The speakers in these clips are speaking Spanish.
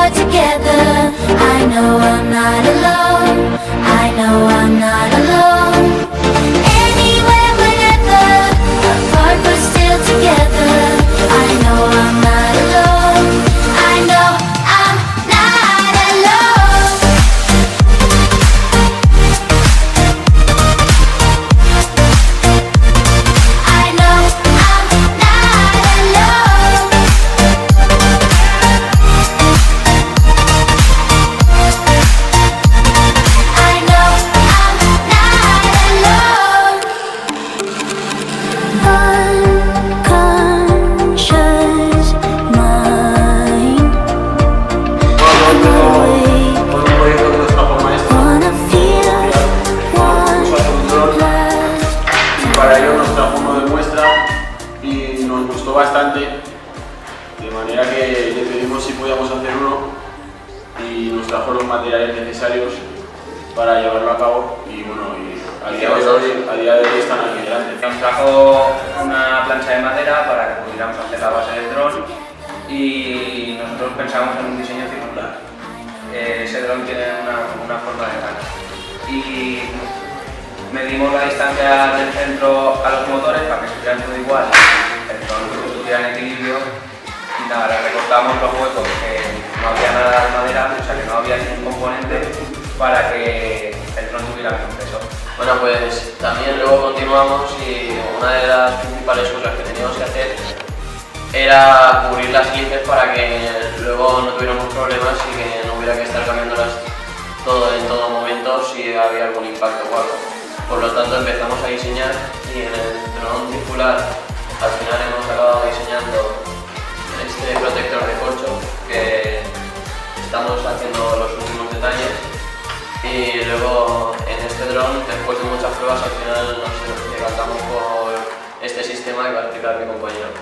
are together. I know I'm not alone. I know I'm not alone. Anywhere, whenever, apart but still together. I know I'm not alone. I know I'm not alone. I know I'm not alone. I know I'm not alone. Unconscious mind. Con un proyecto que nos trajo el maestro. Wanna feel one last. Y para ello nos trajo uno de muestra y nos gustó bastante, de manera que le pedimos si podíamos hacer uno y nos trajo los materiales necesarios para llevarlo a cabo y bueno, y a día de hoy están aquí delante. Nos trajo una plancha de madera para que pudiéramos hacer la base del dron y nosotros pensamos en un diseño circular. Ese dron tiene una forma de cana y medimos la distancia del centro a los motores para que estuvieran todo igual, el dron estuviera en equilibrio y nada, le recortamos los huecos que no había nada de madera, o sea que no había ningún componente para que el dron tuviera menos peso. Bueno, pues también luego continuamos y una de las principales cosas que teníamos que hacer era cubrir las hélices para que luego no tuviéramos problemas y que no hubiera que estar cambiándolas en todo momento si había algún impacto o algo. Por lo tanto empezamos a diseñar y en el dron circular al final hemos acabado diseñando este protector de corcho que estamos haciendo los últimos detalles. Y luego en este dron, después de muchas pruebas, al final nos decantamos por este sistema que va a explicar mi compañero.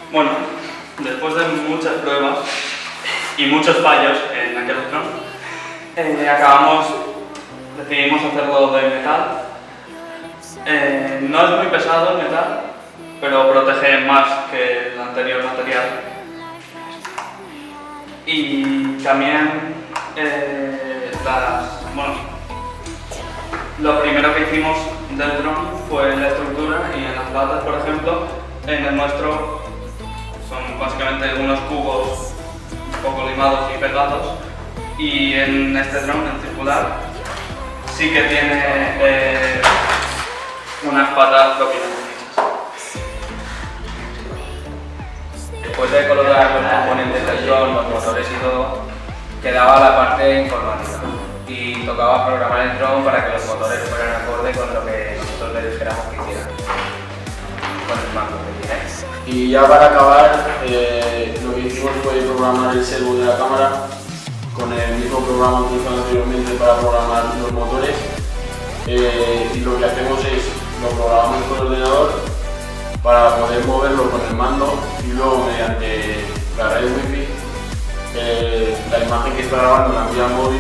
Bueno, después de muchas pruebas y muchos fallos en aquel dron, decidimos hacerlo de metal. No es muy pesado el metal, pero protege más que el anterior material. Y también lo primero que hicimos del dron fue la estructura y en las patas, por ejemplo, en el nuestro son básicamente unos cubos un poco limados y pegados y en este dron, en circular, sí que tiene unas patas propiamente hechas. Después de colocar los componentes del dron, los motores y todo, quedaba la parte informática y tocaba programar el dron para que los motores fueran acorde con lo que nosotros les dijéramos que hicieran con el mando que tiene. Y ya para acabar, lo que hicimos fue programar el servo de la cámara con el mismo programa utilizado anteriormente para programar los motores. Y lo que hacemos es lo programamos con el ordenador para poder moverlo con el mando y luego mediante la red wifi la imagen que está grabando la envía al móvil